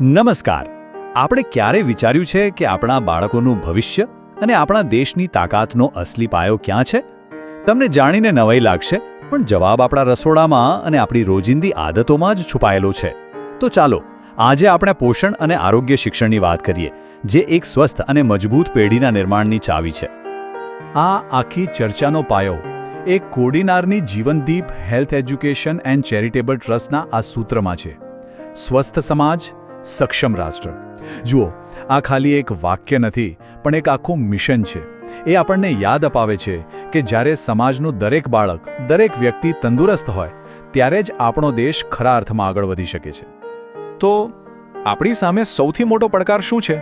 નમસ્કાર. આપણે ક્યારે વિચાર્યું છે કે આપણા બાળકોનું ભવિષ્ય અને આપણા દેશની તાકાતનો અસલી પાયો ક્યાં છે? તમને જાણીને નવાઈ લાગશે, પણ જવાબ આપણા રસોડામાં અને આપણી રોજિંદી આદતોમાં જ છુપાયેલો છે. તો ચાલો આજે આપણે પોષણ અને આરોગ્ય શિક્ષણની વાત કરીએ, જે એક સ્વસ્થ અને મજબૂત પેઢીના નિર્માણની ચાવી છે. આ આખી ચર્ચાનો પાયો એક કોડીનારની Jivandeep health education and charitable ટ્રસ્ટના આ સૂત્રમાં છે: સ્વસ્થ સમાજ, સક્ષમ રાષ્ટ્ર. જુઓ, આ ખાલી એક વાક્ય નથી, પણ એક આખું મિશન છે. એ આપણને યાદ અપાવે છે કે જ્યારે સમાજનું દરેક બાળક, દરેક વ્યક્તિ તંદુરસ્ત હોય, ત્યારે જ આપણો દેશ ખરા અર્થમાં આગળ વધી શકે છે. તો આપણી સામે સૌથી મોટો પડકાર શું છે?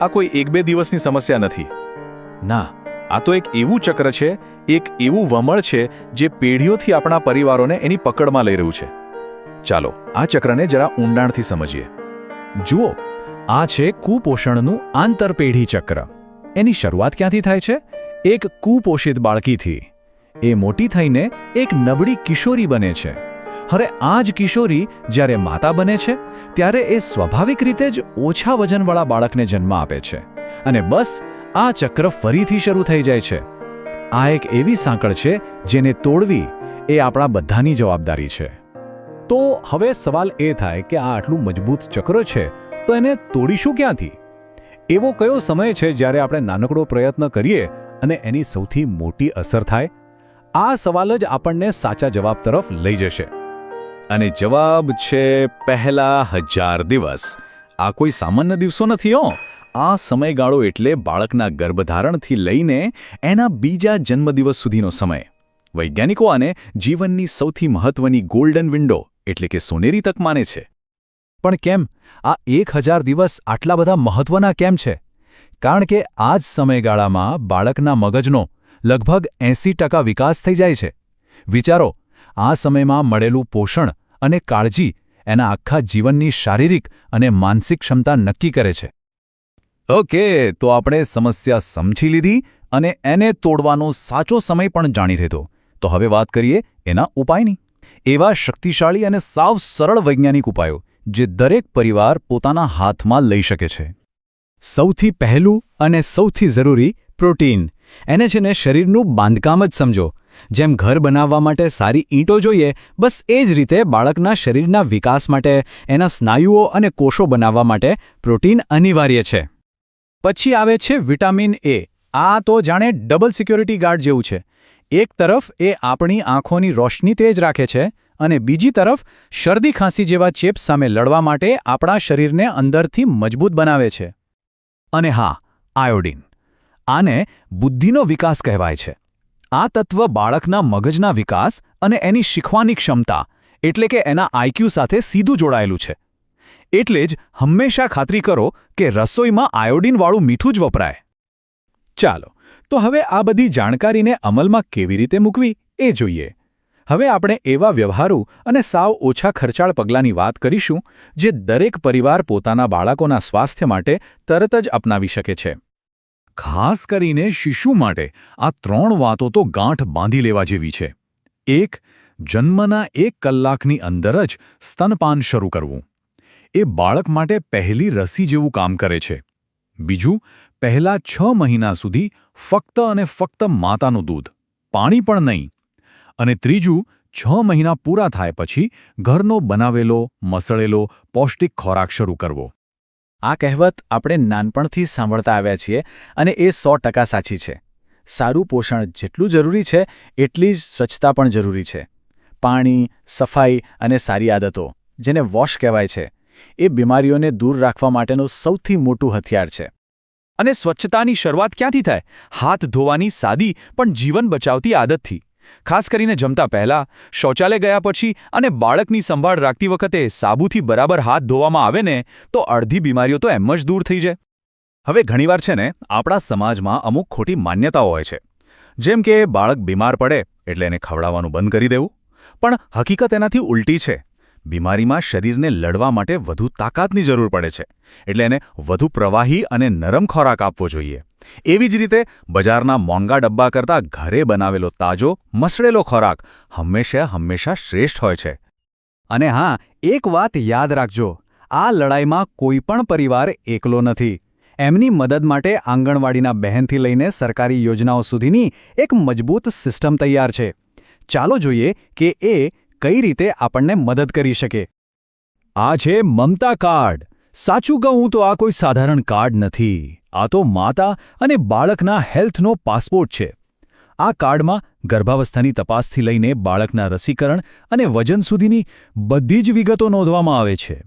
આ કોઈ એક બે દિવસની સમસ્યા નથી. ના, આ તો એક એવું ચક્ર છે, એક એવું વમળ છે જે પેઢીઓથી આપણા પરિવારોને એની પકડમાં લઈ રહ્યું છે. ચાલો આ ચક્રને જરા ઊંડાણથી સમજીએ. જુઓ, આ છે કુપોષણનું આંતરપેઢી ચક્ર. એની શરૂઆત ક્યાંથી થાય છે? એક કુપોષિત બાળકીથી. એ મોટી થઈને એક નબળી કિશોરી બને છે. હવે આ જ કિશોરી જ્યારે માતા બને છે, ત્યારે એ સ્વાભાવિક રીતે જ ઓછા વજનવાળા બાળકને જન્મ આપે છે. અને બસ આ ચક્ર ફરીથી શરૂ થઈ જાય છે. આ એક એવી સાંકળ છે જેને તોડવી એ આપણા બધાની જવાબદારી છે. તો હવે સવાલ એ થાય કે આ આટલું મજબૂત ચક્ર છે, તો એને તોડીશું ક્યાંથી? એવો કયો સમય છે જ્યારે આપણે નાનકડો પ્રયત્ન કરીએ અને એની સૌથી મોટી અસર થાય? આ સવાલ જ આપણને સાચા જવાબ તરફ લઈ જશે. અને જવાબ છે પહેલા 1000 દિવસ. આ કોઈ સામાન્ય દિવસો નથી હો. આ સમયગાળો એટલે બાળકના ગર્ભધારણથી લઈને એના બીજા જન્મદિવસ સુધીનો સમય. વૈજ્ઞાનિકો આને જીવનની સૌથી મહત્વની ગોલ્ડન વિન્ડો એટલે કે સોનેરી તક માને છે. પણ કેમ આ 1000 દિવસ આટલા બધા મહત્વના કેમ છે? કારણ કે આ જ સમયગાળામાં બાળકના મગજનો લગભગ 80% વિકાસ થઈ જાય છે. વિચારો, આ સમયમાં મળેલું પોષણ અને કાળજી એના આખા જીવનની શારીરિક અને માનસિક ક્ષમતા નક્કી કરે છે. ઓકે, તો આપણે સમસ્યા સમજી લીધી અને એને તોડવાનો સાચો સમય પણ જાણી લીધો. તો હવે વાત કરીએ એના ઉપાયની. એવા શક્તિશાળી અને સાવ સરળ વૈજ્ઞાનિક ઉપાયો જે દરેક પરિવાર પોતાના હાથમાં લઈ શકે છે. સૌથી પહેલું અને સૌથી જરૂરી, પ્રોટીન. એને છે ને શરીરનું બાંધકામ જ સમજો. જેમ ઘર બનાવવા માટે સારી ઈંટો જોઈએ, બસ એ જ રીતે બાળકના શરીરના વિકાસ માટે, એના સ્નાયુઓ અને કોષો બનાવવા માટે પ્રોટીન અનિવાર્ય છે. પછી આવે છે વિટામિન એ. આ તો જાણે ડબલ સિક્યોરિટી ગાર્ડ જેવું છે. એક તરફ એ આપણી આંખોની રોશની તેજ રાખે છે અને બીજી તરફ શરદી ખાંસી જેવા ચેપ સામે લડવા માટે આપણા શરીરને અંદરથી મજબૂત બનાવે છે. અને હા, આયોડિન. આને બુદ્ધિનો વિકાસ કહેવાય છે. આ તત્વ બાળકના મગજના વિકાસ અને એની શીખવાની ક્ષમતા એટલે કે એના આઈક્યુ સાથે સીધું જોડાયેલું છે. એટલે જ હંમેશા ખાતરી કરો કે રસોઈમાં આયોડિનવાળું મીઠું જ વપરાય. ચાલો, તો હવે આ બધી જાણકારીને અમલમાં કેવી રીતે મૂકવી એ જોઈએ. હવે આપણે એવા વ્યવહારુ અને સાવ ઓછા ખર્ચાળ પગલાંની વાત કરીશું જે દરેક પરિવાર પોતાના બાળકોના સ્વાસ્થ્ય માટે તરત જ અપનાવી શકે છે. ખાસ કરીને શિશુ માટે આ 3 વાતો તો ગાંઠ બાંધી લેવા જેવી છે. 1. જન્મના 1 કલાકની અંદર જ સ્તનપાન શરૂ કરવું. એ બાળક માટે પહેલી રસી જેવું કામ કરે છે. બીજું, પહેલા 6 મહિના સુધી ફક્ત અને ફક્ત માતાનું દૂધ, પાણી પણ નહીં. અને ત્રીજું, 6 મહિના પૂરા થાય પછી ઘરનો બનાવેલો, મસળેલો, પૌષ્ટિક ખોરાક શરૂ કરવો. આ કહેવત આપણે નાનપણથી સાંભળતા આવ્યા છીએ અને એ 100% સાચી છે. સારું પોષણ જેટલું જરૂરી છે, એટલી જ સ્વચ્છતા પણ જરૂરી છે. પાણી, સફાઈ અને સારી આદતો, જેને વોશ કહેવાય છે, એ બીમારીઓને દૂર રાખવા માટેનું સૌથી મોટું હથિયાર છે. અને સ્વચ્છતાની શરૂઆત ક્યાંથી થાય? હાથ ધોવાની સાદી પણ જીવન બચાવતી આદતથી. ખાસ કરીને જમતા પહેલા, શૌચાલય ગયા પછી અને બાળકની સંભાળ રાખતી વખતે સાબુથી બરાબર હાથ ધોવામાં આવે ને, તો અડધી બીમારીઓ તો એમ જ દૂર થઈ જાય. હવે ઘણીવાર છે ને, આપણા સમાજમાં અમુક ખોટી માન્યતાઓ હોય છે. જેમ કે બાળક બીમાર પડે એટલે એને ખવડાવવાનું બંધ કરી દેવું. પણ હકીકત એનાથી ઉલટી છે. બીમારીમાં શરીરને લડવા માટે વધુ તાકાતની જરૂર પડે છે. એટલે એને વધુ પ્રવાહી અને નરમ ખોરાક આપવો જોઈએ. એવી જ રીતે બજારના મોંઘા ડબ્બા કરતાં ઘરે બનાવેલો તાજો, મસળેલો ખોરાક હંમેશા શ્રેષ્ઠ હોય છે. અને હા, એક વાત યાદ રાખજો, આ લડાઈમાં કોઈ પણ પરિવાર એકલો નથી. એમની મદદ માટે આંગણવાડીના બહેનથી લઈને સરકારી યોજનાઓ સુધીની એક મજબૂત સિસ્ટમ તૈયાર છે. ચાલો જોઈએ કે એ કઈ રીતે આપણને મદદ કરી શકે. આ છે મમતા કાર્ડ. સાચું કહું તો આ કોઈ સાધારણ કાર્ડ નથી. આ તો માતા અને બાળકના હેલ્થનો પાસપોર્ટ છે. આ કાર્ડમાં ગર્ભાવસ્થાની તપાસથી લઈને બાળકના રસીકરણ અને વજન સુધીની બધી જ વિગતો નોંધવામાં આવે છે.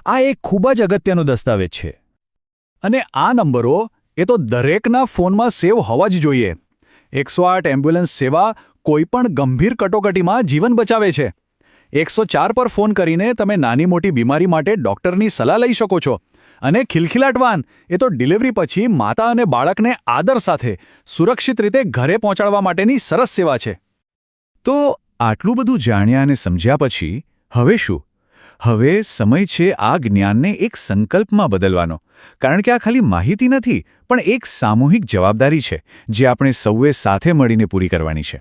આ એક ખૂબ જ અગત્યનો દસ્તાવેજ છે. અને આ નંબરો એ તો દરેકના ફોનમાં સેવ હોવા જ જોઈએ. 108 એમ્બ્યુલન્સ સેવા કોઈપણ ગંભીર કટોકટીમાં જીવન બચાવે છે. 104 પર ફોન કરીને તમે નાની મોટી બીમારી માટે ડોક્ટરની સલાહ લઈ શકો છો. અને ખિલખિલાટ વાન એ તો ડિલિવરી પછી માતા અને બાળકને આદર સાથે સુરક્ષિત રીતે ઘરે પહોંચાડવા માટેની સરસ સેવા છે. તો આટલું બધું જાણ્યા અને સમજ્યા પછી હવે શું? હવે સમય છે આ જ્ઞાનને એક સંકલ્પમાં બદલવાનો. કારણ કે આ ખાલી માહિતી નથી, પણ એક સામૂહિક જવાબદારી છે જે આપણે સૌએ સાથે મળીને પૂરી કરવાની છે.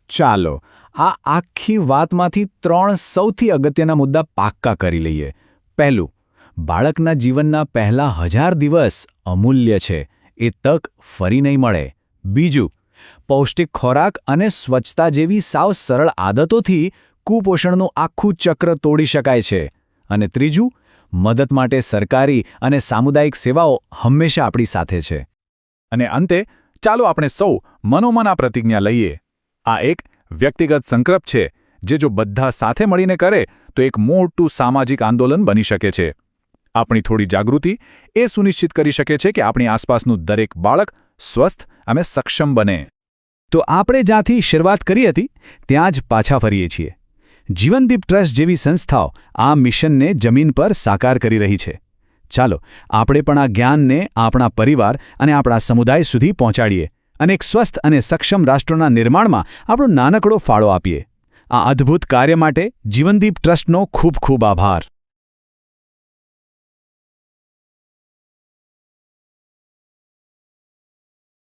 ચાલો આ આખી વાતમાંથી 3 સૌથી અગત્યના મુદ્દા પાક્કા કરી લઈએ. પહેલું, બાળકના જીવનના પહેલા 1000 દિવસ અમૂલ્ય છે. એ તક ફરી નહીં મળે. બીજું, પૌષ્ટિક ખોરાક અને સ્વચ્છતા જેવી સાવ સરળ આદતોથી કુપોષણનું આખું ચક્ર તોડી શકાય છે. અને ત્રીજું, મદદ માટે સરકારી અને સામુદાયિક સેવાઓ હંમેશા આપણી સાથે છે. અને અંતે ચાલો આપણે સૌ મનોમન આ પ્રતિજ્ઞા લઈએ. આ એક વ્યક્તિગત સંકલ્પ છે જે જો બધા સાથે મળીને કરે તો એક મોટું સામાજિક આંદોલન બની શકે છે. આપણી થોડી જાગૃતિ એ સુનિશ્ચિત કરી શકે છે કે આપણી આસપાસનું દરેક બાળક સ્વસ્થ અને સક્ષમ બને. તો આપણે જ્યાંથી શરૂઆત કરી હતી ત્યાં જ પાછા ફરીએ છીએ. જીવનદીપ ટ્રસ્ટ જેવી સંસ્થાઓ આ મિશનને જમીન પર સાકાર કરી રહી છે. ચાલો આપણે પણ આ જ્ઞાનને આપણા પરિવાર અને આપણા સમુદાય સુધી પહોંચાડીએ અને એક સ્વસ્થ અને સક્ષમ રાષ્ટ્રના નિર્માણમાં આપણો નાનકડો ફાળો આપીએ. આ અદ્ભુત કાર્ય માટે જીવનદીપ ટ્રસ્ટનો ખૂબ ખૂબ આભાર.